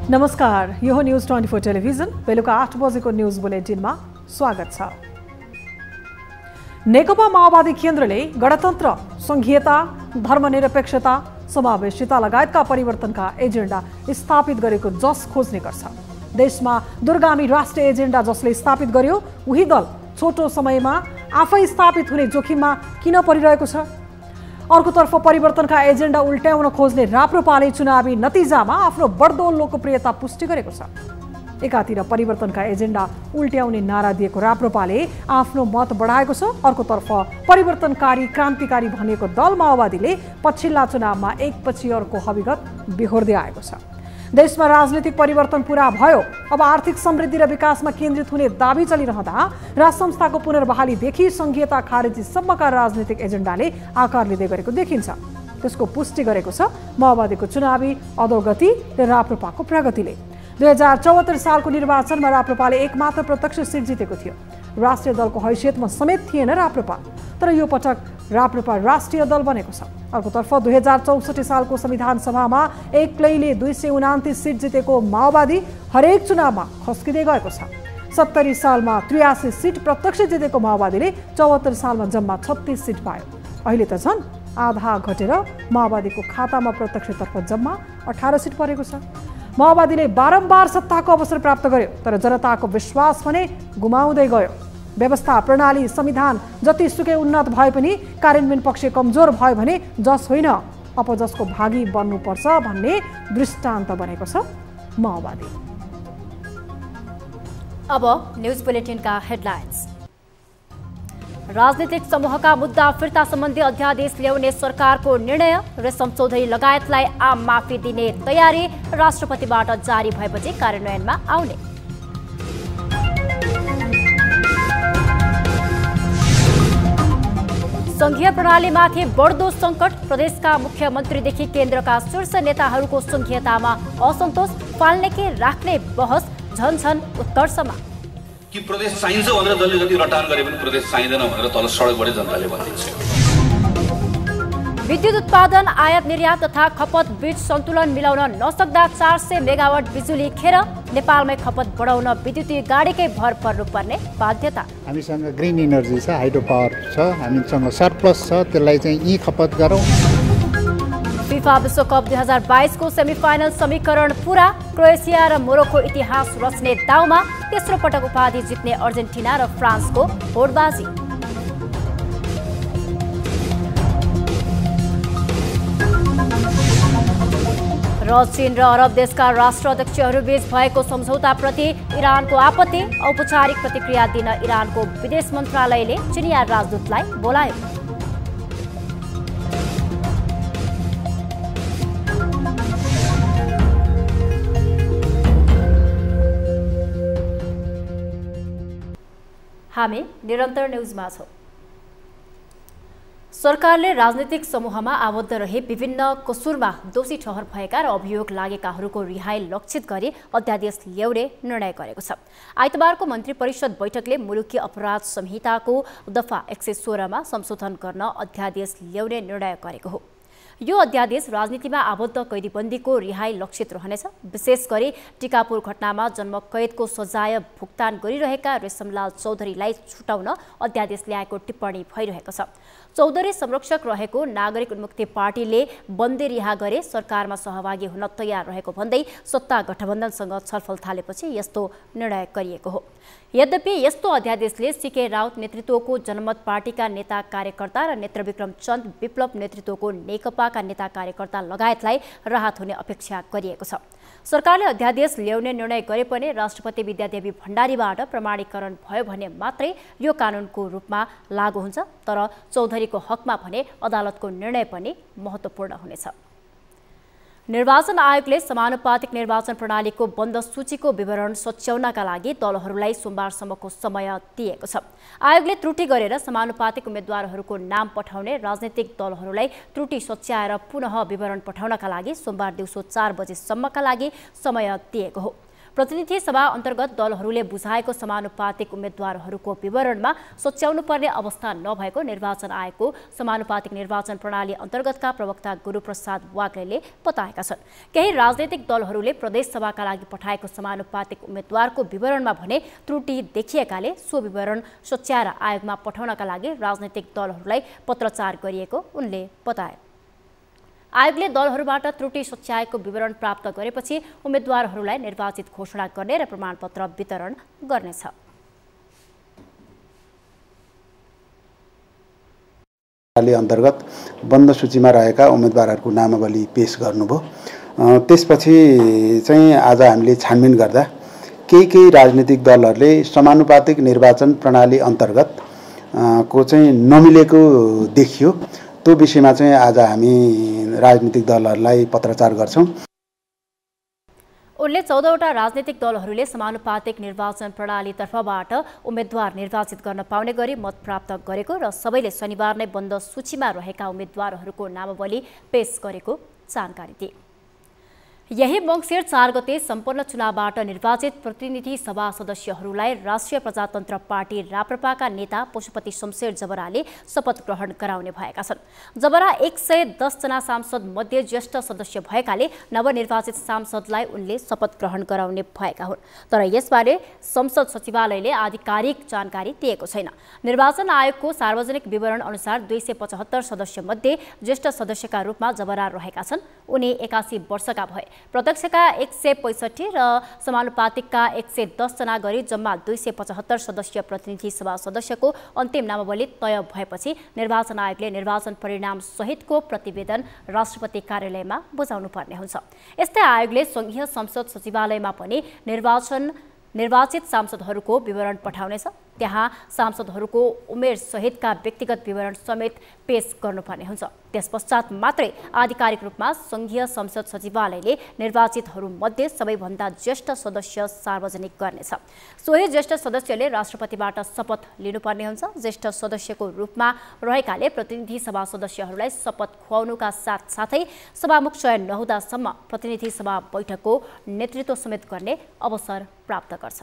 नमस्कार, यो हो न्यूज 24 टेलिभिजन। बेलुका 8 बजेको न्यूज बुलेटिनमा स्वागत छ। नेकपा माओवादी केन्द्रले गणतन्त्र, संघीयता, धर्मनिरपेक्षता, समावेशिता लगायतका परिवर्तनका एजेन्डा स्थापित गरेको जस खोज्ने गर्छ। देशमा दूरगामी राष्ट्रिय एजेन्डा जसले स्थापित गर्यो उही दल छोटो समयमा आफै स्थापित हुने जोखिममा किन परिरहेको छ? अर्कोतर्फ परिवर्तनका एजेन्डा उल्ट्याउन खोज्ने राप्रपाले चुनावी नतिजामा आफ्नो बढ्दो लोकप्रियता पुष्टि गरेको छ। एकातिर परिवर्तनका एजेन्डा उल्ट्याउने नारा दिएको राप्रपाले आफ्नो मत बढाएको छ, अर्कोतर्फ परिवर्तनकारी क्रान्तिकारी भनिएको दल माओवादीले पछिल्ला चुनावमा एकपछि अर्को हविगत बिहोर्दै आएको छ। देशमा राजनीतिक परिवर्तन पूरा भयो, अब आर्थिक समृद्धि र विकासमा केन्द्रित हुने दाबी चलिरहँदा राज संस्थाको पुनर्बहालीदेखि संघीयता खारेजीसम्मका राजनीतिक एजेन्डाले आकार लिँदै गरेको देखिन्छ। त्यसको पुष्टि गरेको छ माओवादीको चुनावी अधोगति र राप्रपाको प्रगतिले। 2074 सालको निर्वाचनमा राप्रपाले एकमात्र प्रत्यक्ष सिट जितेको थियो। राष्ट्रिय दलको हैसियतमा समेत थिएन राप्रपा, तर यो पटक राप्रपा राष्ट्रिय दल बनेको छ। अर्कोतर्फ 2064 सालको संविधान सभामा एक्लैले 229 सिट जितेको माओवादी हरेक चुनावमा खस्किँदै गएको छ। 70 सालमा 83 सिट प्रत्यक्ष जितेको माओवादीले 74 सालमा जम्मा 36 सिट पायो। अहिले त झन् आधा घटेर माओवादीको खातामा प्रत्यक्षतर्फ जम्मा 18 सिट परेको छ। माओवादीले बारम्बार सत्ताको अवसर प्राप्त गर्यो, तर जनताको विश्वास भने गुमाउँदै गयो। व्यवस्था प्रणाली संविधान जतिसुकै उन्नत भए पनि कार्यान्वयन पक्ष कमजोर भयो भने जस होइन अपजसको भागी बन्नुपर्छ भन्ने दृष्टान्त बनेको छ माओवादी। अब न्यूज बुलेटिनका हेडलाइन्स। राजनीतिक समूहका मुद्दा फिर्ता सम्बन्धी अध्यादेश ल्याउने सरकारको निर्णय, रेशम चौधरी लगायतलाई आम माफी दिने तयारी राष्ट्रपतिबाट जारी भएपछि कार्यान्वयनमा आउने। संघीय प्रणालीमाथि बढ्दो सङ्कट, प्रदेशका मुख्यमन्त्रीदेखि केन्द्रका शीर्ष नेताहरूको संघीयतामा असन्तोष, फाल्ने के राख्ने बहस झनझन उत्कर्षमा। कि प्रदेश चाहिन्छ भनेर जसले जति रटान गरे पनि प्रदेश चाहिँदैन भनेर तल सडकबाटै जनताले भनिन्छ। विद्युत उत्पादन, आयात निर्यात तथा खपत बीच सन्तुलन मिलाउन नसक्दा 400 मेगावाट बिजुली खेर नेपालमै खपत बढाउन विद्युतीय गाडीकै भर पर्नुपर्ने बाध्यता। हामीसँग ग्रिन इनर्जी छ, हाइड्रो पावर छ, हामीसँग सरप्लस छ, त्यसलाई चाहिँ यी खपत गरौँ। फिफा विश्वकप 2022 को सेमिफाइनल समीकरण पूरा, क्रोएसिया र मोरोक्को इतिहास रच्ने दाउमा, तेस्रो पटक उपाधि जित्ने अर्जेन्टिना र फ्रान्सको होडबाजी। र चीन र अरब देशका राष्ट्राध्यक्षहरूबीच भएको सम्झौताप्रति इरानको आपत्ति, औपचारिक प्रतिक्रिया दिन इरानको विदेश मन्त्रालयले चिनिया राजदूतलाई बोलायो। हामी निरन्तर न्यूजमा छौं। सरकारले राजनीतिक समूहमा आबद्ध रही विभिन्न कसुरमा दोषी ठहर भएका र अभियोग लागेकाहरूको रिहाई लक्षित गरी अध्यादेश ल्याउने निर्णय गरेको छ। आइतबारको मन्त्री परिषद बैठकले मुलुकी अपराध संहिताको दफा 116 मा संशोधन गर्न अध्यादेश ल्याउने निर्णय गरेको हो। यो अध्यादेश राजनीतिमा आबद्ध कैदीबन्दीको रिहाई लक्षित रहनेछ। विशेष गरी टिकापुर घटनामा जन्मकैदको सजाय भुक्तान गरिरहेका रेशमलाल चौधरीलाई छुटाउन अध्यादेश ल्याएको टिप्पणी भइरहेको छ। चौधरी संरक्षक रहेको नागरिक उन्मुक्ति पार्टीले बन्दी रिहा गरे सरकारमा सहभागी हुन तयार रहेको भन्दै सत्ता गठबन्धनसँग छलफल थालेपछि यस्तो निर्णय गरिएको हो। यद्यपि यस्तो अध्यादेशले सीके राउत नेतृत्वको जनमत पार्टीका नेता कार्यकर्ता र नेत्रविक्रम चन्द विप्लव नेतृत्वको नेकपाका नेता कार्यकर्ता लगायतलाई राहत हुने अपेक्षा गरिएको छ। सरकारले अध्यादेश ल्याउने निर्णय गरे पनि राष्ट्रपति विद्यादेवी भण्डारीबाट प्रमाणीकरण भयो भने मात्रै यो कानुनको रूपमा लागू हुन्छ। तर चौधरीको हकमा भने अदालतको निर्णय पनि महत्त्वपूर्ण हुनेछ। निर्वाचन आयोगले समानुपातिक निर्वाचन प्रणालीको बन्द सूचीको विवरण सच्याउनका लागि दलहरूलाई सोमबारसम्मको समय दिएको छ। आयोगले त्रुटि गरेर समानुपातिक उम्मेद्वारहरूको नाम पठाउने राजनीतिक दलहरूलाई त्रुटि सच्याएर पुनः विवरण पठाउनका लागि सोमबार दिउँसो 4 बजेसम्मका लागि समय दिएको हो। प्रतिनिधि सभा अन्तर्गत दलहरूले बुझाएको समानुपातिक उम्मेद्वारहरूको विवरणमा सच्याउनु पर्ने अवस्था नभएको निर्वाचन आयोगको समानुपातिक निर्वाचन प्रणाली अन्तर्गतका प्रवक्ता गुरुप्रसाद वाग्लेले बताएका छन्। केही राजनैतिक दलहरूले प्रदेश सभाका लागि पठाएको समानुपातिक उम्मेद्वारको विवरणमा भने त्रुटि देखिएकाले सो विवरण सच्याएर आयोगमा पठाउनका लागि राजनैतिक दलहरूलाई पत्रचार गरिएको उनले बताए। आयोगले दलहरूबाट त्रुटि सच्याएको विवरण प्राप्त गरेपछि उम्मेद्वारहरूलाई निर्वाचित घोषणा गर्ने र प्रमाणपत्र वितरण गर्नेछ। अन्तर्गत बन्द सूचीमा रहेका उम्मेद्वारहरूको नामावली पेश गर्नुभयो। त्यसपछि चाहिँ आज हामीले छानबिन गर्दा केही राजनीतिक दलहरूले समानुपातिक निर्वाचन प्रणाली अन्तर्गत को चाहिँ नमिलेको देखियो। त्यो विषयमा चाहिँ आज हामी राजनीतिक दलहरूलाई पत्रचार गर्छौं। उनले 14वटा राजनीतिक दलहरूले समानुपातिक निर्वाचन प्रणाली तर्फबाट उम्मेद्वार निर्वाचित गर्न पाउने गरी मत प्राप्त गरेको र सबैले शनिबार नै बन्द सूचीमा रहेका उम्मेद्वारहरूको नामावली पेश गरेको जानकारी दिए। यही मङ्सिर 4 गते सम्पन्न चुनावबाट निर्वाचित प्रतिनिधि सभा सदस्यहरूलाई राष्ट्रिय प्रजातन्त्र पार्टी राप्रपाका नेता पशुपति शमशेर जबराले शपथ ग्रहण गराउने भएका छन्। जबरा 110 जना सांसद मध्ये ज्येष्ठ सदस्य भएकाले नवनिर्वाचित सांसदलाई उनले शपथ ग्रहण गराउने भएका हुन्। तर यसबारे संसद सचिवालयले आधिकारिक जानकारी दिएको छैन। निर्वाचन आयोगको सार्वजनिक विवरण अनुसार 275 सदस्य मध्ये ज्येष्ठ सदस्यका रूपमा जबरा रहेका छन्। उनी 81 वर्षका भए। प्रत्यक्षका 165 र समानुपातिकका 110 जना गरी जम्मा 275 सदस्यीय प्रतिनिधि सभा सदस्यको अन्तिम नामावली तय भएपछि निर्वाचन आयोगले निर्वाचन परिणाम सहितको प्रतिवेदन राष्ट्रपति कार्यालयमा बुझाउनु पर्ने हुन्छ। यस्तै आयोगले संघीय संसद सचिवालयमा पनि निर्वाचित सांसदहरूको विवरण पठाउनेछ। त्यहाँ सांसदहरूको उमेर सहितका व्यक्तिगत विवरण समेत पेश गर्नुपर्ने हुन्छ। त्यसपश्चात मात्रै आधिकारिक रूपमा संघीय संसद सचिवालयले निर्वाचितहरूमध्ये सबैभन्दा ज्येष्ठ सदस्य सार्वजनिक गर्नेछ। सोही ज्येष्ठ सदस्यले राष्ट्रपतिबाट शपथ लिनुपर्ने हुन्छ। ज्येष्ठ सदस्यको रूपमा रहेकाले प्रतिनिधि सभा सदस्यहरूलाई शपथ खुवाउनुका साथसाथै सभामुख चयन नहुँदासम्म प्रतिनिधि सभा बैठकको नेतृत्व समेत गर्ने अवसर प्राप्त गर्छ।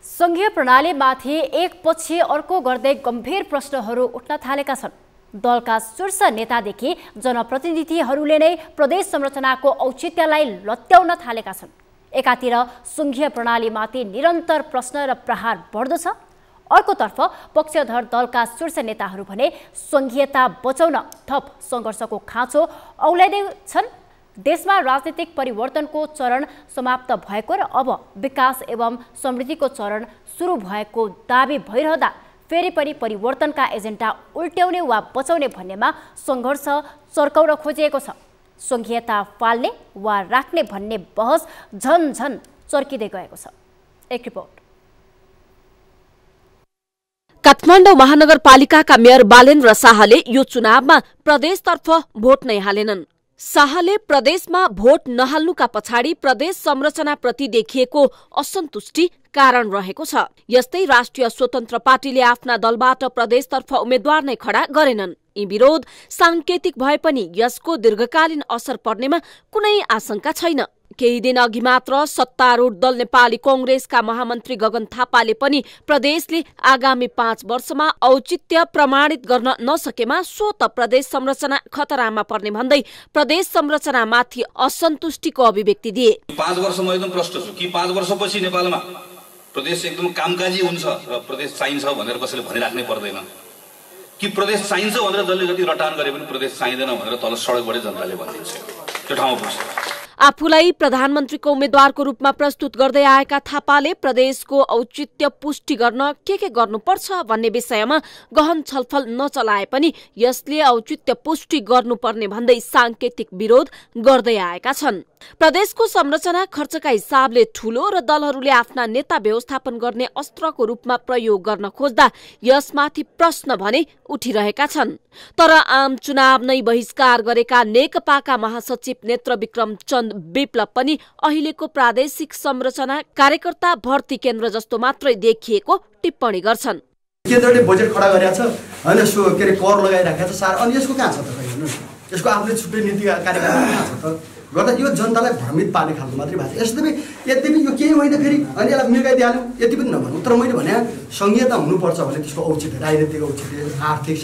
संघीय प्रणालीमाथि एकपछि अर्को गर्दै गम्भीर प्रश्नहरू उठ्न थालेका छन्। दलका शीर्ष नेतादेखि जनप्रतिनिधिहरूले नै प्रदेश संरचनाको औचित्यलाई लत्याउन थालेका छन्। एकातिर संघीय प्रणालीमाथि निरन्तर प्रश्न र प्रहार बढ्दो छ, अर्कोतर्फ पक्षधर दलका शीर्ष नेताहरू भने संघीयता बचाउन थप सङ्घर्षको खाँचो औल्याउँदै छन्। देशमा राजनीतिक परिवर्तनको चरण समाप्त भएको र अब विकास एवं समृद्धिको चरण सुरु भएको दाबी भइरहँदा फेरि पनि परिवर्तनका एजेन्डा उल्ट्याउने वा बचाउने भन्नेमा सङ्घर्ष चर्काउन खोजिएको छ। संघीयता फाल्ने वा राख्ने भन्ने बहस झन चर्किँदै गएको छ। एक रिपोर्ट। काठमाडौँ महानगरपालिकाका मेयर बालेन्द्र शाहले यो चुनावमा प्रदेशतर्फ भोट नै हालेनन्। शाहले प्रदेशमा भोट नहाल्नुका पछाडि प्रदेश संरचनाप्रति देखिएको असन्तुष्टि कारण रहेको छ। यस्तै राष्ट्रिय स्वतन्त्र पार्टीले आफ्ना दलबाट प्रदेशतर्फ उम्मेद्वार नै खडा गरेनन्। यी विरोध सांकेतिक भए पनि यसको दीर्घकालीन असर पर्नेमा कुनै आशंका छैन। केही दिन अघि मात्र सत्तारूढ दल नेपाली कांग्रेसका महामन्त्री गगन थापाले पनि प्रदेशले आगामी 5 वर्षमा औचित्य प्रमाणित गर्न नसकेमा स्वत प्रदेश संरचना खतरामा पर्ने भन्दै प्रदेश संरचनामाथि असन्तुष्टिको अभिव्यक्ति दिए। 5 वर्षमा एकदम प्रष्ट छु कि 5 वर्षपछि नेपालमा प्रदेश एकदम कामकाजी हुन्छ र प्रदेश चाहिन्छ भनेर कसैले भनिराख्नै पर्दैन कि प्रदेश चाहिन्छ भनेर जसले जति रटान गरे पनि प्रदेश चाहिँदैन भनेर तल सडकबाटै जनताले भनिदिन्छ। त्यो ठाउँमा पुग्छ। आफूलाई प्रधानमन्त्रीको उम्मेद्वारको रूपमा प्रस्तुत गर्दै आएका थापाले प्रदेशको औचित्य पुष्टि गर्न के गर्नुपर्छ भन्ने विषयमा गहन छलफल नचलाए पनि यसले औचित्य पुष्टि गर्नुपर्ने भन्दै सांकेतिक विरोध गर्दै आएका छन्। प्रदेशको संरचना खर्चका हिसाबले ठूलो र दलहरूले आफ्ना नेता व्यवस्थापन गर्ने अस्त्रको रूपमा प्रयोग गर्न खोज्दा यसमाथि प्रश्न भने उठिरहेका छन्। तर आम चुनाव नै बहिष्कार गरेका नेकपाका महासचिव नेत्रविक्रम चन्द विप्लव पनि अहिलेको प्रादेशिक संरचना कार्यकर्ता भर्ती केन्द्र जस्तो मात्रै देखिएको टिप्पणी गर्छन्। केन्द्रले बजेट खडा गरेको छ हैन, सो के रे कर लगाइराखेको छ सार, अनि यसको कहाँ छ त? यसको आफ्नै छुट्टै नीति कार्यक्रम कहाँ छ त? गर्दा यो जनतालाई भ्रमित पार्ने खालको मात्रै भएको छ। यद्यपि यो केही होइन फेरि अनि यसलाई मिर्गाइदिहाल्यो यति पनि नभनौँ। तर मैले भने संहिता हुनुपर्छ भने त्यसको औचित्य, राजनीतिक औचित्य, आर्थिक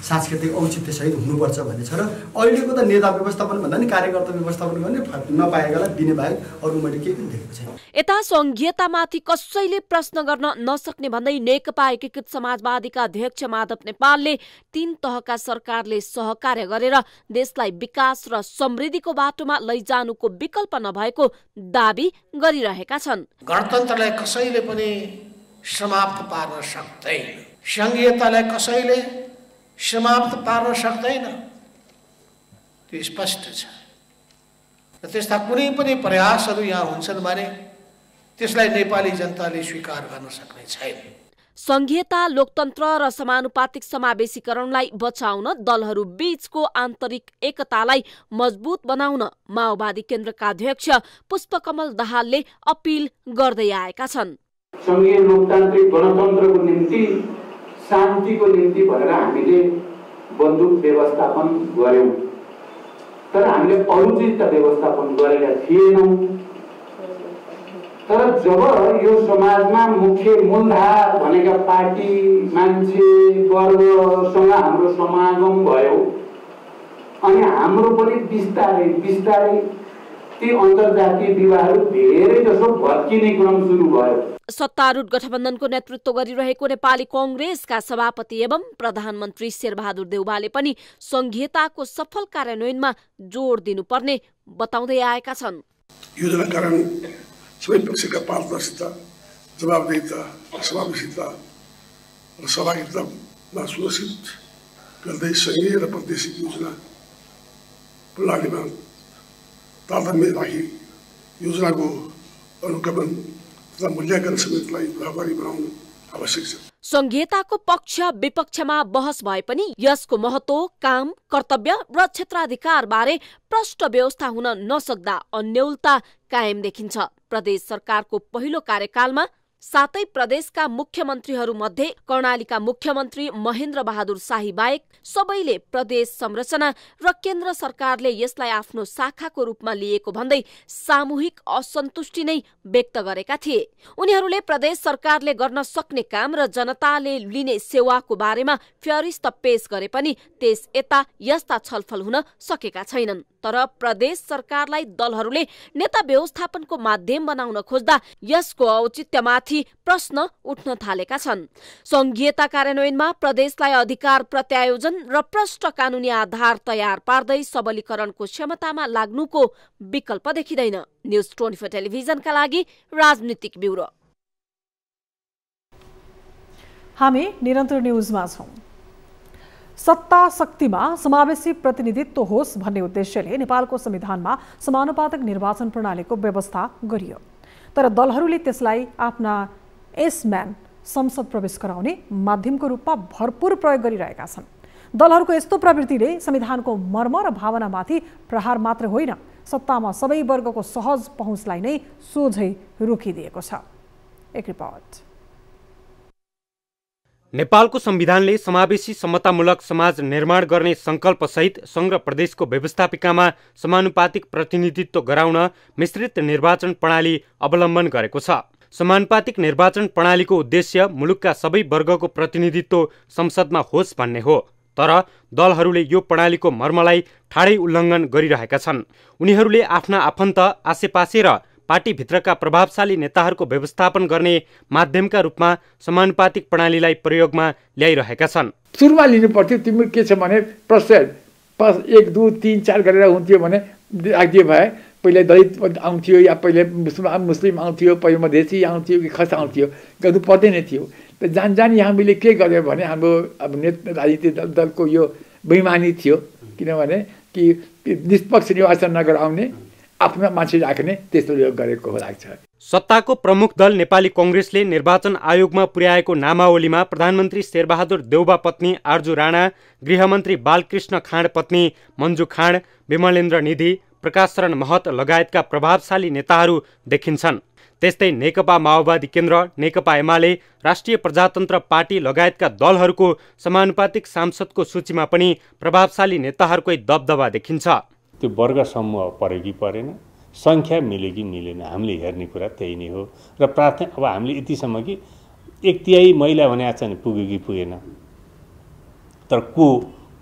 सांस्कृतिक औचित्य सहित हुनुपर्छ भन्ने छ। र अहिलेको त नेता व्यवस्थापन भन्दा नि कार्यकर्ता व्यवस्थापन गर्ने नपाएकालाई दिने बाहेक अरू मैले केही पनि देखेको छैन। यता संघीयतामाथि कसैले प्रश्न गर्न नसक्ने भन्दै नेकपा एकीकृत समाजवादीका अध्यक्ष माधव नेपालले 3 तहका सरकारले सहकार्य गरेर देशलाई विकास र समृद्धिको बाटोमा लैजानुको विकल्प नभएको दाबी गरिरहेका छन्। गणतन्त्रलाई कसैले पनि समाप्त पार्न सक्दैन, संघीयतालाई कसैले समाप्त पार्न सक्दैन, त्यो स्पष्ट छ। र त्यस्ता कुनै पनि प्रयासहरू यहाँ हुन्छन् भने त्यसलाई नेपाली जनताले स्वीकार गर्न सक्ने छैन। संघीयता, लोकतन्त्र र समानुपातिक समावेशीकरणलाई बचाउन दलहरू बीचको आन्तरिक एकतालाई मजबुत बनाउन माओवादी केन्द्रका अध्यक्ष पुष्पकमल दाहालले अपील गर्दै आएका छन्। संघीय लोकतान्त्रिक गणतन्त्रको निम्ति, शान्तिको निम्ति भनेर हामीले बन्दुक व्यवस्थापन गर्यौं, तर हामीले अरू चिज त व्यवस्थापन गरेका थिएनौं। तर जब यो समाजमा मुख्य मूलधार भनेका पार्टी, मान्छे, वर्गसँग हाम्रो समागम भयो अनि हाम्रो पनि बिस्तारै बिस्तारै ती अन्तर्जातीय विवाहहरू धेरै जसो भत्किने क्रम सुरु भयो। सत्तारूढ गठबन्धनको नेतृत्व गरिरहेको नेपाली कांग्रेसका सभापति एवं प्रधानमन्त्री शेरबहादुर देउवाले पनि संघीयताको सफल कार्यान्वयनमा जोड दिनुपर्ने बताउँदै आएका छन्। योजना कारण सबै पक्षका पारदर्शिता, जवाबदेहिता, समावेशिता र सहभागितामा सुनिश्चित गर्दै संघीय र प्रादेशिक योजना प्रणालीमा तालमेल राखी योजनाको अनुगमन तथा मूल्याङ्कन समेतलाई प्रभावी बनाउनु आवश्यक छ। संघीयताको पक्ष विपक्षमा बहस भए पनि यसको महत्व, काम, कर्तव्य र क्षेत्राधिकार बारे प्रष्ट व्यवस्था हुन नसक्दा अन्यलता कायम देखिन्छ। प्रदेश सरकारको पहिलो कार्यकालमा 7 प्रदेशका मुख्यमन्त्रीहरू मध्ये कर्णालीका मुख्यमन्त्री महेन्द्र बहादुर शाही बाहेक सबैले प्रदेश संरचना र केन्द्र सरकारले यसलाई आफ्नो शाखाको रूपमा लिएको भन्दै सामूहिक असन्तुष्टि नै व्यक्त गरेका थिए। उनीहरूले प्रदेश सरकारले गर्न सक्ने काम र जनताले लिने सेवाको बारेमा फ्यारिस्त पेश गरे पनि त्यस यता यस्ता छलफल हुन सकेका छैनन्। तर प्रदेश सरकारलाई दलहरूले नेता व्यवस्थापनको माध्यम बनाउन खोज्दा यसको औचित्यमाथि प्रश्न उठ्न थालेका छन्। संघीयता कार्यान्वयनमा प्रदेशलाई अधिकार प्रत्यायोजन र प्रष्ट कानूनी आधार तयार पार्दै सबलीकरणको क्षमतामा लाग्नुको विकल्प देखिँदैन। न्यूज 24 टेलिभिजनका लागि राजनीतिक ब्युरो। हामी निरन्तर न्यूजमा छौं। सत्ता शक्तिमा समावेशी प्रतिनिधित्व होस् भन्ने उद्देश्यले नेपालको संविधानमा समानुपातिक निर्वाचन प्रणालीको व्यवस्था गरियो। तर दलहरूले त्यसलाई आफ्ना एसम्यान संसद प्रवेश गराउने माध्यमको रूपमा भरपूर प्रयोग गरिरहेका छन्। दलहरूको यस्तो प्रवृत्तिले संविधानको मर्म र भावनामाथि प्रहार मात्र होइन, सत्तामा सबै वर्गको सहज पहुँचलाई नै सोझै रोकिदिएको छ। एक रिपोर्ट। नेपालको संविधानले समावेशी समतामूलक समाज निर्माण गर्ने संकल्पसहित संघ र प्रदेशको व्यवस्थापिकामा समानुपातिक प्रतिनिधित्व गराउन मिश्रित निर्वाचन प्रणाली अवलम्बन गरेको छ। समानुपातिक निर्वाचन प्रणालीको उद्देश्य मुलुकका सबै वर्गको प्रतिनिधित्व संसदमा होस् भन्ने हो। तर दलहरूले यो प्रणालीको मर्मलाई ठाडै उल्लङ्घन गरिरहेका छन्। उनीहरूले आफ्ना आफन्त, आसेपासे र पार्टीभित्रका प्रभावशाली नेताहरूको व्यवस्थापन गर्ने माध्यमका रूपमा समानुपातिक प्रणालीलाई प्रयोगमा ल्याइरहेका छन्। सुरुमा लिनु पर्थ्यो, तिम्रो के छ भने प्रश्न 1, 2, 3, 4 गरेर हुन्थ्यो भने राखिदिए भए पहिले दलित आउँथ्यो या पहिले मुस्लिम आउँथ्यो, पहिले मधेसी आउँथ्यो कि खस आउँथ्यो, गर्नु पर्दैन थियो। त जान हामीले के गर्यो भने हाम्रो अब राजनीतिक दलको यो बेइमानी थियो। किनभने कि निष्पक्ष निर्वाचन नगराउने, आफ्नो मान्छे राख्ने, त्यस्तो गरेको हो लाग्छ। सत्ताको प्रमुख दल नेपाली कांग्रेसले निर्वाचन आयोगमा पुर्याएको नामावलीमा प्रधानमन्त्री शेरबहादुर देउवा पत्नी आर्जु राणा, गृहमन्त्री बालकृष्ण खाँड पत्नी मन्जु खाँड, विमलेन्द्र निधि, प्रकाश शरण महत लगायतका प्रभावशाली नेताहरू देखिन्छन्। त्यस्तै नेकपा माओवादी केन्द्र, नेकपा एमाले, राष्ट्रिय प्रजातन्त्र पार्टी लगायतका दलहरूको समानुपातिक सांसदको सूचीमा पनि प्रभावशाली नेताहरूकै दबदबा देखिन्छ। त्यो वर्ग समूह पऱ्यो कि परेन, सङ्ख्या मिल्यो कि मिलेन, हामीले हेर्ने कुरा त्यही नै हो। र प्राथमिक अब हामीले यतिसम्म कि 1/3 महिला भने आज पुग्यो कि पुगेन, तर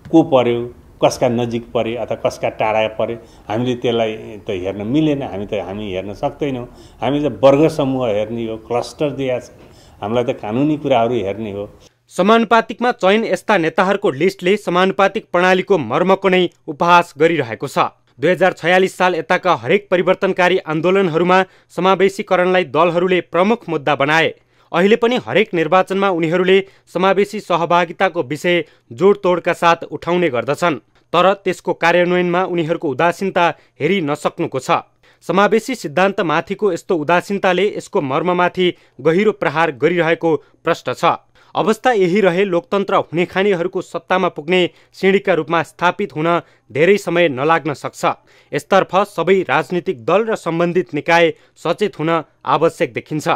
को पर्यो, कसका नजिक परे अथवा कसका टाढा परे, हामीले त्यसलाई त हेर्न मिलेन। हामी हेर्न सक्दैनौँ। हामीले त वर्ग समूह हेर्ने हो, क्लस्टर दिया छ, हामीलाई त कानुनी कुराहरू हेर्ने हो। समानुपातिकमा चयन यस्ता नेताहरूको लिस्टले समानुपातिक प्रणालीको मर्मको नै उपहास गरिरहेको छ। 2046 साल यताका हरेक परिवर्तनकारी आन्दोलनहरूमा समावेशीकरणलाई दलहरूले प्रमुख मुद्दा बनाए। अहिले पनि हरेक निर्वाचनमा उनीहरूले समावेशी सहभागिताको विषय जोडतोडका साथ उठाउने गर्दछन्, तर त्यसको कार्यान्वयनमा उनीहरूको उदासीनता हेरि नसक्नुको छ। समावेशी सिद्धान्तमाथिको यस्तो उदासीनताले यसको मर्ममाथि गहिरो प्रहार गरिरहेको प्रश्न छ। अवस्था यही रहे लोकतन्त्र हुने खानेहरूको सत्तामा पुग्ने सिँढीका रूपमा स्थापित हुन धेरै समय नलाग्न सक्छ। यसतर्फ सबै राजनीतिक दल र सम्बन्धित निकाय सचेत हुन आवश्यक देखिन्छ।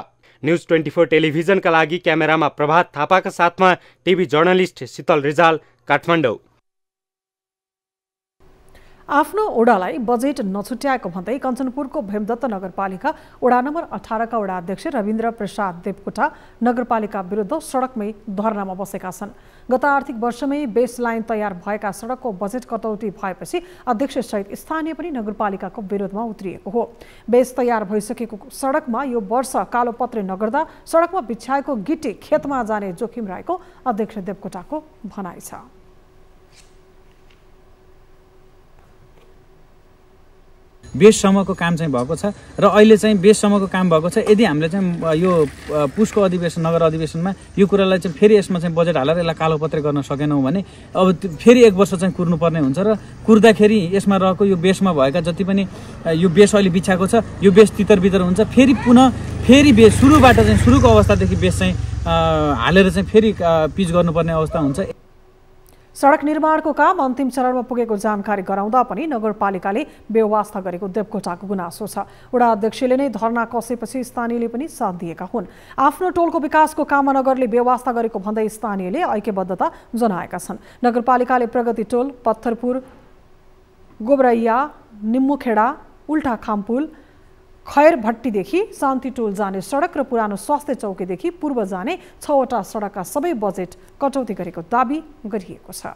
न्युज 24 टेलिभिजनका लागि क्यामेरामा प्रभात थापाका साथमा टिभी जर्नलिस्ट शीतल रिजाल, काठमाडौँ। आफ्नो ओडालाई बजेट नछुट्याएको भन्दै कञ्चनपुरको भीमदत्त नगरपालिका ओडा नम्बर 18 का ओडा अध्यक्ष रविन्द्र प्रसाद देवकोटा नगरपालिका विरुद्ध सडकमै धरनामा बसेका छन्। गत आर्थिक वर्षमै बेसलाइन तयार भएका सडकको बजेट कटौती भएपछि अध्यक्षसहित स्थानीय पनि नगरपालिकाको विरोधमा उत्रिएको हो। बेस तयार भइसकेको सडकमा यो वर्ष कालोपत्रे नगर्दा सडकमा बिछ्याएको गिटी खेतमा जाने जोखिम रहेको अध्यक्ष देवकोटाको भनाइ छ। बेससम्मको काम चाहिँ भएको छ र अहिले चाहिँ बेससम्मको काम भएको छ। यदि हामीले चाहिँ यो पुसको अधिवेशन नगर अधिवेशनमा यो कुरालाई चाहिँ फेरि यसमा चाहिँ बजेट हालेर यसलाई कालोपत्रे गर्न सकेनौँ भने अब फेरि 1 वर्ष चाहिँ कुर्नुपर्ने हुन्छ र कुर्दाखेरि यसमा रहेको यो बेसमा भएका जति पनि यो बेस अहिले बिछाएको छ यो बेस तितर-बितर हुन्छ। फेरि बेस सुरुबाट चाहिँ सुरुको अवस्थादेखि बेस चाहिँ हालेर चाहिँ फेरि पिच गर्नुपर्ने अवस्था हुन्छ। सडक निर्माणको काम अन्तिम चरणमा पुगेको जानकारी गराउँदा पनि नगरपालिकाले बेवास्ता गरेको देवकोटाको गुनासो छ। वडा अध्यक्षले नै धरना कसेपछि स्थानीयले पनि साथ दिएका हुन्। आफ्नो टोलको विकासको काममा नगरले बेवास्ता गरेको भन्दै स्थानीयले ऐक्यबद्धता जनाएका छन्। नगरपालिकाले प्रगति टोल, पत्थरपुर, गोबरैया, निम्मुखेडा, उल्टा खामपुल, खैरभट्टीदेखि शान्ति टोल जाने सडक र पुरानो स्वास्थ्य चौकीदेखि पूर्व जाने 6वटा सडकका सबै बजेट कटौती गरेको दाबी गरिएको छ।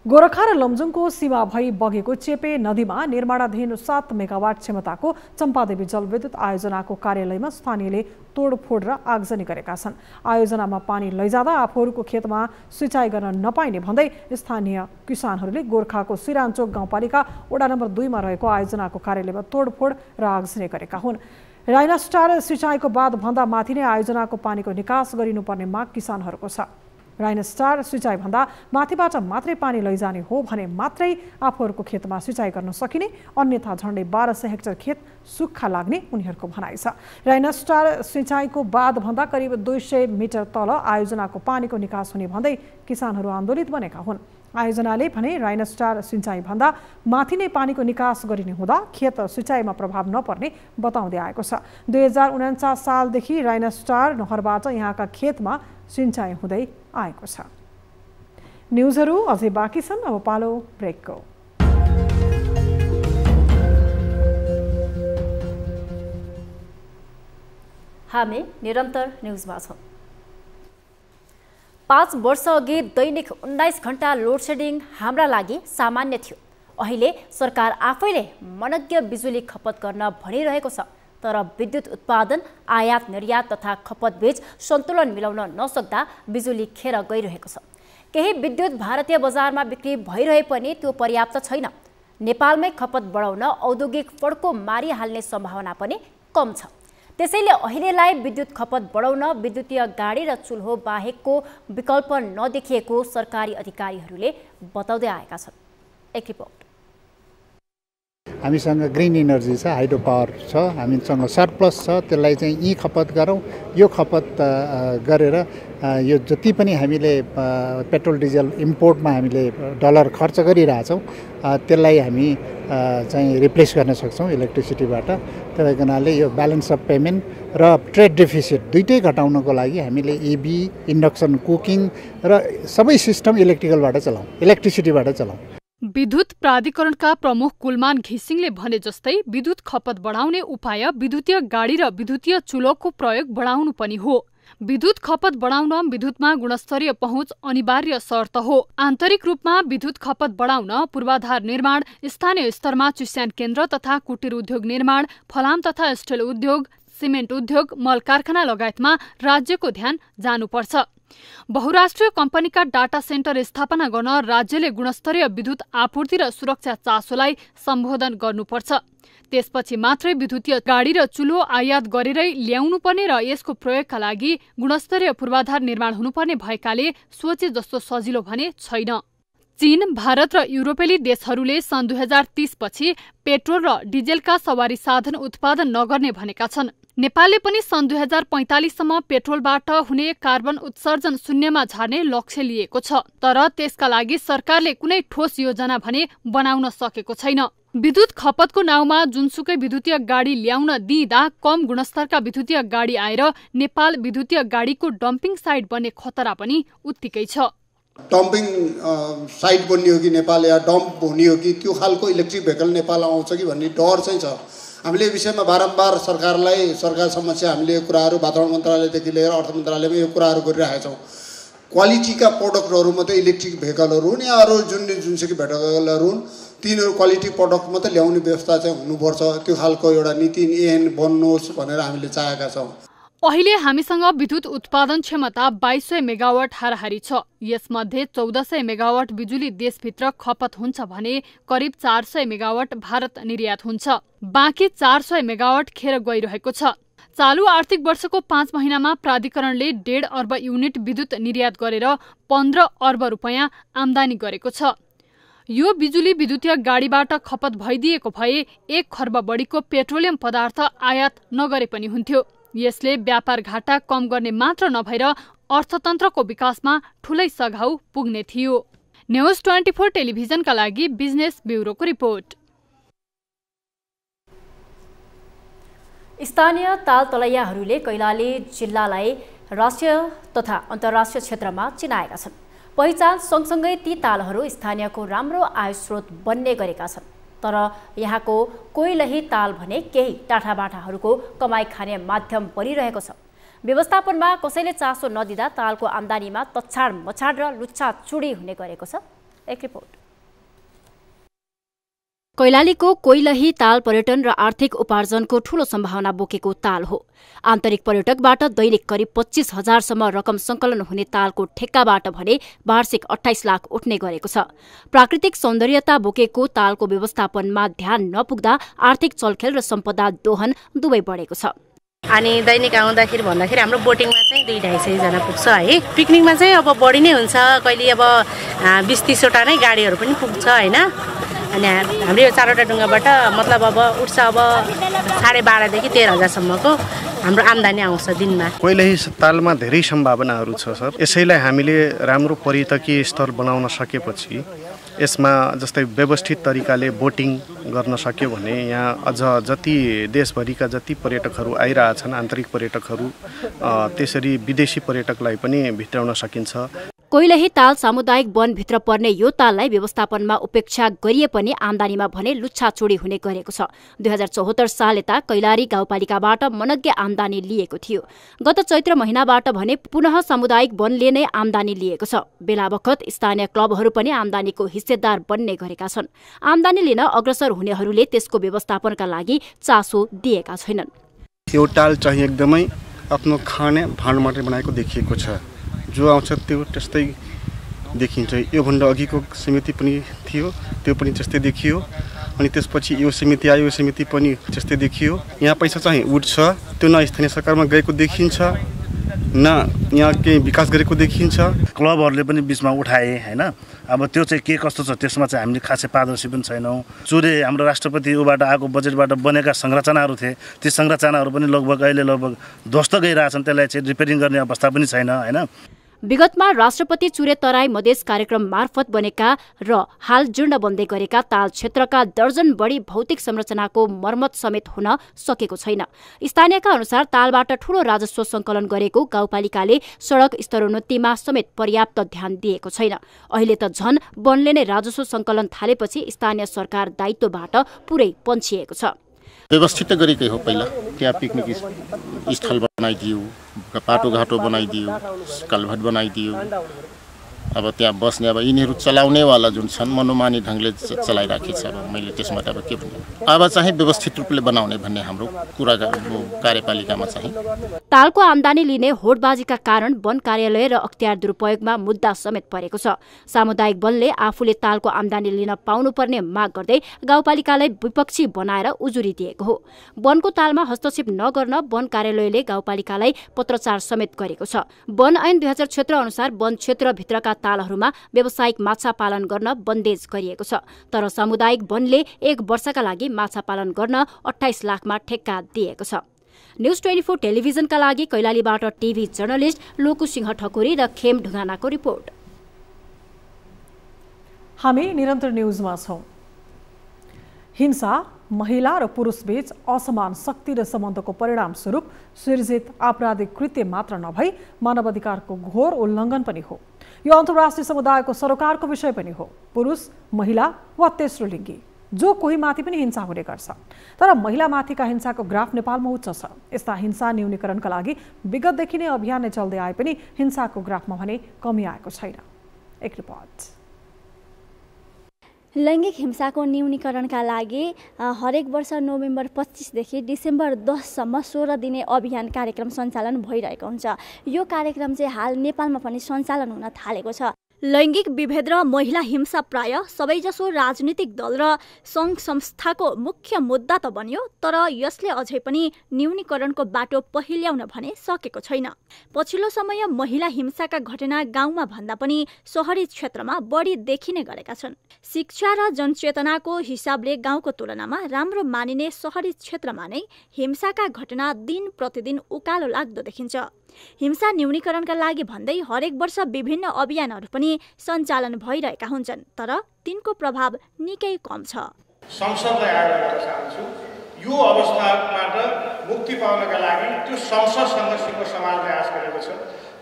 गोरखा र लमजुङको सीमा भई बगेको चेपे नदीमा निर्माणाधीन 7 मेगावाट क्षमताको चम्पादेवी जलविद्युत आयोजनाको कार्यालयमा स्थानीयले तोडफोड र आगजनी गरेका छन्। आयोजनामा पानी लैजाँदा आफूहरूको खेतमा सिँचाइ गर्न नपाइने भन्दै स्थानीय किसानहरूले गोरखाको सिरानचोक गाउँपालिका वडा नम्बर 2 मा रहेको आयोजनाको कार्यालयमा तोडफोड र आगजनी गरेका हुन्। राइना स्टार सिँचाइको बाद भन्दा माथि नै आयोजनाको पानीको निकास गरिनुपर्ने माग किसानहरूको छ। राइना स्टार सिँचाइ भन्दा माथिबाट मात्रै पानी लैजाने हो भने मात्रै आफूहरूको खेतमा सिँचाइ गर्न सकिने, अन्यथा झन्डै 1200 हेक्टर खेत सुक्खा लाग्ने उनीहरूको भनाइ छ। राइना स्टार सिँचाइको बाद भन्दा करिब 200 मिटर तल आयोजनाको पानीको निकास हुने भन्दै किसानहरू आन्दोलित बनेका हुन्। आयोजनाले भने राइना स्टार सिँचाइ भन्दा माथि नै पानीको निकास गरिने हुँदा खेत सिँचाइमा प्रभाव नपर्ने बताउँदै आएको छ। 2049 सालदेखि राइना स्टार नहरबाट यहाँका खेतमा सिँचाइ हुँदै आएको छ। न्युजहरू अझै बाँकी छन्, अब पालो ब्रेकको। हामी निरन्तर न्युजमा छौँ। 5 वर्ष अघि दैनिक 19 घण्टा लोडसेडिङ हाम्रा लागि सामान्य थियो। अहिले सरकार आफैले मनज्ञ बिजुली खपत गर्न भनिरहेको छ, तर विद्युत उत्पादन, आयात निर्यात तथा खपत बीच सन्तुलन मिलाउन नसक्दा बिजुली खेर गइरहेको छ। केही विद्युत भारतीय बजारमा बिक्री भइरहे पनि त्यो पर्याप्त छैन। नेपालमै खपत बढाउन औद्योगिक फड्को मारिहाल्ने सम्भावना पनि कम छ। त्यसैले अहिलेलाई विद्युत खपत बढाउन विद्युतीय गाडी र चुल्हो बाहेकको विकल्प नदेखिएको सरकारी अधिकारीहरूले बताउँदै आएका छन्। एक रिपोर्ट। हामीसँग ग्रिन इनर्जी छ, हाइड्रो पावर छ, हामीसँग सरप्लस छ, त्यसलाई चाहिँ यी खपत गरौँ। यो खपत गरेर यो जति पनि हामीले पेट्रोल डिजल इम्पोर्टमा हामीले डलर खर्च गरिरहेछौँ त्यसलाई हामी चाहिँ रिप्लेस गर्न सक्छौँ इलेक्ट्रिसिटीबाट। त्यसै कारणले यो ब्यालेन्स अफ पेमेन्ट र ट्रेड डेफिसिट दुइटै घटाउनको लागि हामीले एबी, इन्डक्सन कुकिङ र सबै सिस्टम इलेक्ट्रिकलबाट चलाउँ, इलेक्ट्रिसिटीबाट चलाउँ। विद्युत प्राधिकरणका प्रमुख कुलमान घिसिङले भने जस्तै विद्युत खपत बढाउने उपाय विद्युतीय गाडी र विद्युतीय चुलोको प्रयोग बढाउनु पनि हो। विद्युत खपत बढाउन विद्युतमा गुणस्तरीय पहुँच अनिवार्य शर्त हो। आन्तरिक रूपमा विद्युत खपत बढाउन पूर्वाधार निर्माण, स्थानीय स्तरमा चिस्यान केन्द्र तथा कुटीर उद्योग निर्माण, फलाम तथा स्टिल उद्योग, सिमेन्ट उद्योग, मल कारखाना लगायतमा राज्यको ध्यान जानुपर्छ। बहुराष्ट्रिय कम्पनीका डाटा सेन्टर स्थापना गर्न राज्यले गुणस्तरीय विद्युत आपूर्ति र सुरक्षा चासोलाई सम्बोधन गर्नुपर्छ। त्यसपछि मात्रै विद्युतीय गाडी र चुलो आयात गरेरै ल्याउनुपर्ने र यसको प्रयोगका लागि गुणस्तरीय पूर्वाधार निर्माण हुनुपर्ने भएकाले सोचे जस्तो सजिलो भने छैन। चीन, भारत र युरोपेली देशहरूले सन् 2030 पछि पेट्रोल र डिजेलका सवारी साधन उत्पादन नगर्ने भनेका छन्। नेपालले पनि सन् 2045 सम्म पेट्रोलबाट हुने कार्बन उत्सर्जन शून्यमा झार्ने लक्ष्य लिएको छ। तर त्यसका लागि सरकारले कुनै ठोस योजना भने बनाउन सकेको छैन। विद्युत खपतको नाउँमा जुनसुकै विद्युतीय गाडी ल्याउन दिँदा कम गुणस्तरका विद्युतीय गाडी आएर नेपाल विद्युतीय गाडीको डम्पिङ साइट बन्ने खतरा पनि उत्तिकै छ। डम्पिङ साइट बन्ने हो कि नेपाल या डम्प हुने हो कि त्यो खालको इलेक्ट्रिक भेहिकल नेपाल आउँछ कि भन्ने डर चाहिँ छ। हामीले यो विषयमा बारम्बार सरकार समस्या हामीले यो कुराहरू वातावरण मन्त्रालयदेखि लिएर अर्थ मन्त्रालयमा यो कुराहरू गरिरहेका छौँ। क्वालिटीका प्रडक्टहरू मात्रै इलेक्ट्रिक भेहिकलहरू हुन् या अरू जुनसुकै भेहिकलहरू हुन्, तिनीहरू क्वालिटी प्रडक्ट मात्रै ल्याउने व्यवस्था चाहिँ हुनुपर्छ। त्यो खालको एउटा नीति ऐन बन्नुहोस् भनेर हामीले चाहेका छौँ। अहिले हामीसँग विद्युत उत्पादन क्षमता 2200 मेगावाट हाराहारी छ। यसमध्ये 1400 मेगावाट बिजुली देशभित्र खपत हुन्छ भने करिब 400 मेगावाट भारत निर्यात हुन्छ। बाँकी 400 मेगावाट खेर गइरहेको छ। चालू आर्थिक वर्षको 5 महिनामा प्राधिकरणले 1.5 अर्ब युनिट विद्युत निर्यात गरेर 15 अर्ब रुपैयाँ आम्दानी गरेको छ। यो बिजुली विद्युतीय गाडीबाट खपत भइदिएको भए 1 खर्ब बढीको पेट्रोलियम पदार्थ आयात नगरे पनि हुन्थ्यो। यसले व्यापार घाटा कम गर्ने मात्र नभएर अर्थतन्त्रको विकासमा ठूलै सघाउ पुग्ने थियो। न्युज 24 टेलिभिजनका लागि बिजनेस ब्युरोको रिपोर्ट। स्थानीय ताल तलैयाहरूले कैलाली जिल्लालाई राष्ट्रिय तथा अन्तर्राष्ट्रिय क्षेत्रमा चिनाएका छन्। पहिचान सँगसँगै ती तालहरू स्थानीयको राम्रो आय स्रोत बन्ने गरेका छन्। तर यहाँको कोइलही ताल भने केही टाठाबाठाहरूको कमाई खाने माध्यम बनिरहेको छ। व्यवस्थापनमा कसैले चासो नदिँदा तालको आम्दानीमा तछाड मछाड र लुच्चाचुडी हुने गरेको छ। एक रिपोर्ट। कैलालीको कोइलही ताल पर्यटन र आर्थिक उपार्जनको ठूलो सम्भावना बोकेको ताल हो। आन्तरिक पर्यटकबाट दैनिक करिब 25,000 सम्म रकम संकलन हुने तालको ठेक्काबाट भने वार्षिक 28 लाख उठ्ने गरेको छ। प्राकृतिक सौन्दर्यता बोकेको तालको व्यवस्थापनमा ध्यान नपुग्दा आर्थिक चलखेल र सम्पदा दोहन दुवै बढेको छ। अनि दैनिक आउँदाखेरि भन्दाखेरि हाम्रो बोटिङमा चाहिँ 2-250 जना पुग्छ है। पिकनिकमा चाहिँ अब बढी नै हुन्छ, कहिले अब 20-30 वटा नै गाडीहरू पनि पुग्छ हैन। अनि हाम्रो यो 4वटा ढुङ्गाबाट मतलब अब उठ्छ अब 12.5 देखि 13,000 सम्मको हाम्रो आम्दानी आउँछ दिनमा। कोइलही तालमा धेरै सम्भावनाहरू छ सर। यसैलाई हामीले राम्रो पर्यटकीय स्थल बनाउन सकेपछि यसमा जस्तै व्यवस्थित तरिकाले बोटिङ गर्न सक्यो भने यहाँ अझ जति देशभरिका जति पर्यटकहरू आइरहेछन् आन्तरिक पर्यटकहरू त्यसरी विदेशी पर्यटकलाई पनि भित्राउन सकिन्छ। कोइलही ताल सामुदायिक वनभित्र पर्ने यो ताललाई व्यवस्थापनमा उपेक्षा गरिए पनि आम्दानीमा भने लुच्छाचुडी हुने गरेको छ। 2074 साल यता कैलाली गाउँपालिकाबाट मनज्ञ आम्दानी लिएको थियो। गत चैत्र महिनाबाट भने पुनः सामुदायिक वनले नै आम्दानी लिएको छ। बेला बखत स्थानीय क्लबहरू पनि आम्दानीको हिस्सेदार बन्ने गरेका छन्। आम्दानी लिन अग्रसर हुनेहरूले त्यसको व्यवस्थापनका लागि चासो दिएका छैनन्। यो ताल चाहिँ एकदमै आफ्नो खाने भाँड मात्रै बनाएको देखिएको छ। जो आउँछ त्यो त्यस्तै देखिन्छ। योभन्दा अघिको समिति पनि थियो, त्यो पनि त्यस्तै देखियो। अनि त्यसपछि यो समिति आयो, यो समिति पनि त्यस्तै देखियो। यहाँ पैसा चाहिँ उठ्छ, त्यो न स्थानीय सरकारमा गएको देखिन्छ न यहाँ केही विकास गरेको देखिन्छ। क्लबहरूले पनि बिचमा उठाए हैन। अब त्यो चाहिँ के कस्तो छ त्यसमा चाहिँ हामीले खासै पारदर्शी पनि छैनौँ। चुरे हाम्रो राष्ट्रपति उबाट आएको बजेटबाट बनेका संरचनाहरू थिए, ती संरचनाहरू पनि लगभग अहिले ध्वस्त गइरहेछन्। त्यसलाई चाहिँ रिपेयरिङ गर्ने अवस्था पनि छैन हैन। विगतमा राष्ट्रपति चुरे तराई मधेस कार्यक्रम मार्फत बनेका र हाल जीर्ण बन्दै गरेका ताल क्षेत्रका दर्जन बढी भौतिक संरचनाको मर्मत समेत हुन सकेको छैन। स्थानीयका अनुसार तालबाट ठूलो राजस्व संकलन गरेको गाउँपालिकाले सड़क स्तरोन्नतिमा समेत पर्याप्त ध्यान दिएको छैन। अहिले त झन वनले नै राजस्व संकलन थालेपछि स्थानीय सरकार दायित्वबाट पुरै पन्छिएको छ। व्यवस्थित गरेकै हो। पहिला त्यहाँ पिकनिक स्थल बनाइदियो, बाटोघाटो बनाइदियो, कलभट बनाइदियो। अब त्यहाँ बस्ने अब यिनीहरू चलाउनेवाला जुन छन् मनोमानी ढङ्गले चलाइराखेको छ। अब मैले त्यसमा त अब के भन्नु, अब चाहिँ व्यवस्थित रूपले बनाउने भन्ने हाम्रो कुरा कार्यपालिकामा चाहिँ। तालको आमदानी लिने होडबाजीका कारण वन कार्यालय र अख्तियार दुरुपयोगमा मुद्दा समेत परेको छ। सामुदायिक वनले आफूले तालको आमदानी लिन पाउनुपर्ने माग गर्दै गाउँपालिकालाई विपक्षी बनाएर उजुरी दिएको हो। वनको तालमा हस्तक्षेप नगर्न वन कार्यालयले गाउँपालिकालाई पत्रचार समेत गरेको छ। वन ऐन 2006 अनुसार वन क्षेत्रभित्रका तालहरूमा व्यावसायिक माछा पालन गर्न बन्देज गरिएको छ। तर सामुदायिक वनले 1 वर्षका लागि माछा पालन गर्न 28 लाखमा ठेक्का दिएको छ। न्यूज 24 टेलिभिजनका लागि कैलालीबाट टिभी जर्नलिस्ट लोकुसिंह ठकुरी र खेम ढुङ्गानाको रिपोर्ट। हामी निरन्तर न्यूजमा छौं। हिंसा महिला र पुरुष बीच असमान शक्ति र सम्बन्धको परिणाम स्वरूप सिर्जित आपराधिक कृत्य मात्र नभई मानवाधिकारको घोर उल्लङ्घन पनि हो। यो अन्तर्राष्ट्रिय समुदायको सरोकारको विषय पनि हो। पुरुष, महिला वा तेस्रो लिङ्गी जो कोही माथि पनि हिंसा हुने गर्छ। तर महिला माथिका हिंसाको ग्राफ नेपालमा उच्च छ। यस्ता हिंसा न्यूनीकरणका लागि विगतदेखि नै अभियान नै चल्दै आए पनि हिंसाको ग्राफमा भने कमी आएको छैन। एक रिपोर्ट। लैङ्गिक हिंसाको न्यूनीकरणका लागि हरेक वर्ष नोभेम्बर 25 देखि डिसेम्बर 10 सम्म 16 दिने अभियान कार्यक्रम सञ्चालन भइरहेको हुन्छ। यो कार्यक्रम चाहिँ हाल नेपालमा पनि सञ्चालन हुन थालेको छ। लैङ्गिक विभेद र महिला हिंसा प्राय सबैजसो राजनीतिक दल र सङ्घ संस्थाको मुख्य मुद्दा त बन्यो, तर यसले अझै पनि न्यूनीकरणको बाटो पहिल्याउन भने सकेको छैन। पछिल्लो समय महिला हिंसाका घटना गाउँमा भन्दा पनि शहरी क्षेत्रमा बढी देखिने गरेका छन्। शिक्षा र जनचेतनाको हिसाबले गाउँको तुलनामा राम्रो मानिने शहरी क्षेत्रमा नै हिंसाका घटना दिन प्रतिदिन उकालो लाग्दो देखिन्छ। हिंसा न्यूनीकरणका लागि भन्दै हरेक वर्ष विभिन्न अभियानहरू पनि सञ्चालन भइरहेका हुन्छन्, तर तिनको प्रभाव निकै कम छ। संसदलाई आग्रह गर्न चाहन्छु, यो अवस्थाबाट मुक्ति पाउनका लागि त्यो संसदसँग सिङ्गो समाज प्रयास गरेको छ,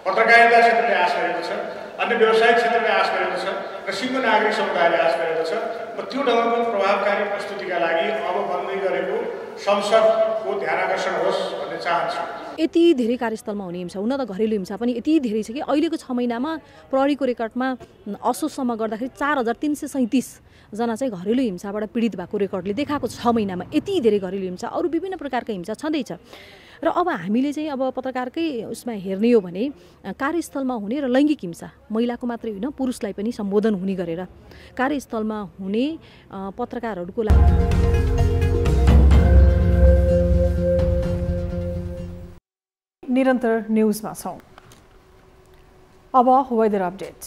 पत्रकारिता क्षेत्रले आश गरेको छ, अन्य व्यावसायिक क्षेत्रले आश गरेको छ र सिङ्गो नागरिक समुदायले आश गरेको छ। म त्यो ढङ्गको प्रभावकारी प्रस्तुतिका लागि अब बन्दै गरेको संसदको ध्यान आकर्षण होस् भन्ने चाहन्छु। यति धेरै कार्यस्थलमा हुने हिंसा, हुन त घरेलु हिंसा पनि यति धेरै छ कि अहिलेको 6 महिनामा प्रहरीको रेकर्डमा असोजसम्म गर्दाखेरि 4337 जना चाहिँ घरेलु हिंसाबाट पीडित भएको रेकर्डले देखाएको 6 महिनामा यति धेरै घरेलु हिंसा, अरू विभिन्न प्रकारका हिंसा छँदैछ। र अब हामीले चाहिँ अब पत्रकारकै उसमा हेर्ने हो भने कार्यस्थलमा हुने र लैङ्गिक हिंसा महिलाको मात्रै होइन पुरुषलाई पनि सम्बोधन हुने गरेर कार्यस्थलमा हुने पत्रकारहरूको लागि निरन्तर न्यूजमा छौं। अब वेदर अपडेट।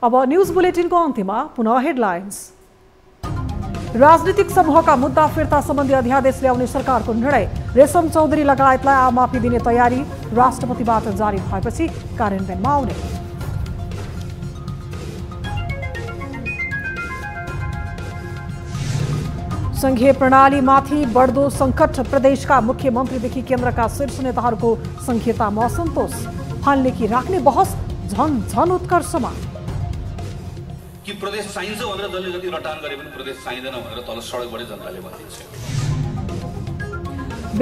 अब न्यूज बुलेटिनको अन्त्यमा पुनः हेडलाइन्स। राजनीतिक समूहका मुद्दा फिर्ता सम्बन्धी अध्यादेश ल्याउने सरकारको निर्णय। रेशम चौधरी लगायतलाई आमाफी दिने तयारी राष्ट्रपतिबाट जारी भएपछि कार्यान्वयनमा आउने। संघीय प्रणालीमाथि बढ्दो सङ्कट। प्रदेशका मुख्यमन्त्रीदेखि केन्द्रका शीर्ष नेताहरूको संघीयतामा असन्तोष। फाल्ने कि राख्ने बहस झन झन उत्कर्षमा। कि प्रदेश चाहिन्छ भनेर जसले जति रटान गरे पनि प्रदेश चाहिँदैन भनेर तल सडकबाटै जनताले भनिदिन्छ।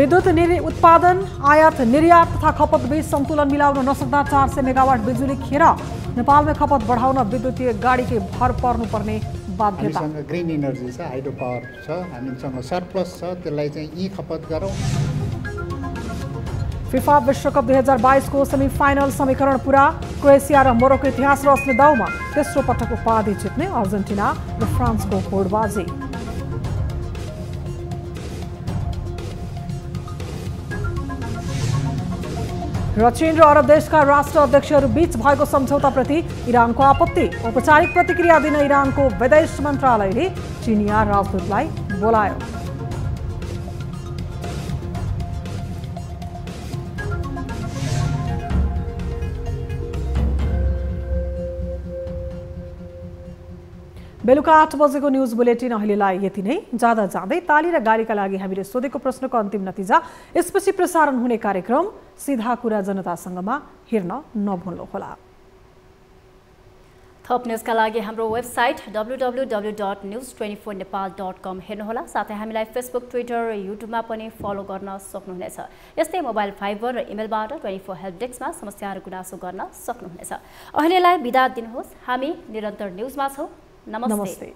विद्युत उत्पादन, आयात, निर्यात तथा खपत बीच सन्तुलन मिलाउन नसक्दा 400 मेगावाट बिजुली खेर नेपालमै खपत बढाउन विद्युतीय गाडीकै भर पर्नुपर्ने बाध्यता। हामीसँग ग्रिन इनर्जी छ, हाइड्रो पावर छ, हामीसँग सरप्लस छ, त्यसलाई चाहिँ यी खपत गरौँ। फिफा विश्वकप 2022 को सेमिफाइनल समीकरण पूरा। क्रोएसिया र मोरोको इतिहास रच्ने दाउमा तेस्रो पटक उपाधि जित्ने अर्जेन्टिना र फ्रान्सको होडबाजी। र चीन र अरब देशका राष्ट्र अध्यक्षहरू बीच भएको सम्झौताप्रति इरानको आपत्ति। औपचारिक प्रतिक्रिया दिन इरानको विदेश मन्त्रालयले चिनिया राजदूतलाई बोलायो। बेलुका 8 बजेको न्युज बुलेटिन अहिलेलाई यति नै। जाँदा जाँदै ताली र गालीका लागि हामीले सोधेको प्रश्नको अन्तिम नतिजा, यसपछि प्रसारण हुने कार्यक्रम सीधा कुरा जनतासँगमा हेर्न नभुल्नुहोला। थप न्युजका लागि हाम्रो वेबसाइट www.news24nepal.com हेर्नुहोला। साथै हामीलाई फेसबुक, ट्विटर र युट्युबमा पनि फलो गर्न सक्नुहुनेछ। यस्तै मोबाइल फाइबर र इमेलबाट 24 हेल्प डेस्कमा समस्याहरू गुनासो गर्न सक्नुहुनेछ। अहिलेलाई बिदा दिनुहोस्। हामी निरन्तर न्युजमा छौँ। नमस्ते।